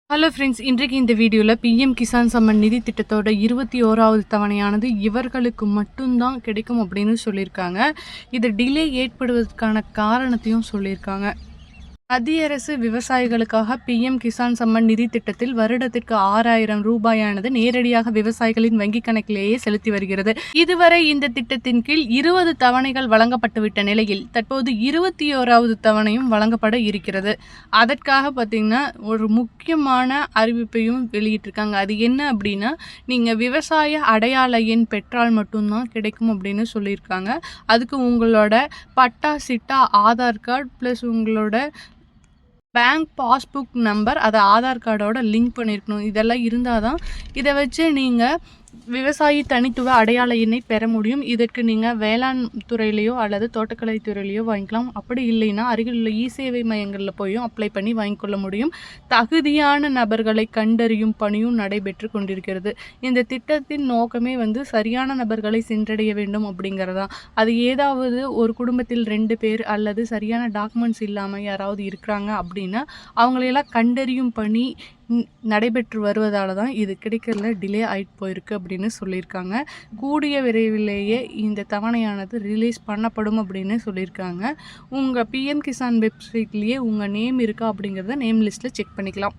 Hello friends, இன்றைக்கு இந்த வீடியோவில் பிஎம் கிசான் சம்மன் நிதி திட்டத்தோட 21வது தவணையானது இவர்களுக்கு மட்டும்தான் கிடைக்கும் அப்படின்னு சொல்லியிருக்காங்க. இது டிலே ஏற்படுவதற்கான காரணத்தையும் சொல்லியிருக்காங்க. மத்திய அரசு விவசாயிகளுக்காக பிஎம் கிசான் சம்மன் நிதி திட்டத்தில் வருடத்திற்கு 6,000 ரூபாயானது நேரடியாக விவசாயிகளின் வங்கிக் கணக்கிலேயே செலுத்தி வருகிறது. இதுவரை இந்த திட்டத்தின் கீழ் 20 தவணைகள் வழங்கப்பட்டுவிட்ட நிலையில் தற்போது 21வது தவணையும் வழங்கப்பட இருக்கிறது. அதற்காக பார்த்தீங்கன்னா ஒரு முக்கியமான அறிவிப்பையும் வெளியிட்டிருக்காங்க. அது என்ன அப்படின்னா, நீங்கள் விவசாய அடையாள எண் பெற்றால் மட்டும்தான் கிடைக்கும் அப்படின்னு சொல்லியிருக்காங்க. அதுக்கு உங்களோட பட்டா, சிட்டா, ஆதார் கார்டு ப்ளஸ் உங்களோட பேங்க் பாஸ்புக் நம்பர் அதை ஆதார் கார்டோட லிங்க் பண்ணியிருக்கணும். இதெல்லாம் இருந்தால் தான் இதை வச்சு நீங்கள் விவசாயி தனித்துவ அடையாள எண்ணை பெற முடியும். இதற்கு நீங்கள் வேளாண் துறையிலையோ அல்லது தோட்டக்கலை துறையிலையோ வாங்கிக்கலாம். அப்படி இல்லைன்னா அருகில் உள்ள இ-சேவை மையங்களில் போயும் அப்ளை பண்ணி வாங்கிக்கொள்ள முடியும். தகுதியான நபர்களை கண்டறியும் பணியும் நடைபெற்று கொண்டிருக்கிறது. இந்த திட்டத்தின் நோக்கமே சரியான நபர்களை சென்றடைய வேண்டும் அப்படிங்கிறதா. அது ஏதாவது ஒரு குடும்பத்தில் 2 பேர் அல்லது சரியான டாக்குமெண்ட்ஸ் இல்லாமல் யாராவது இருக்கிறாங்க அப்படின்னா அவங்களையெல்லாம் கண்டறியும் பணி நடைபெற்று வருவதால் தான் இது கிடைக்கிறதுல டிலே ஆகிட்டு போயிருக்கு அப்படின்னு சொல்லியிருக்காங்க. கூடிய விரைவிலேயே இந்த தவணையானது ரிலீஸ் பண்ணப்படும் அப்படின்னு சொல்லியிருக்காங்க. உங்கள் பிஎம் கிசான் வெப்சைட்லேயே உங்கள் நேம் இருக்கா அப்படிங்கிறத நேம் லிஸ்ட்டில் செக் பண்ணிக்கலாம்.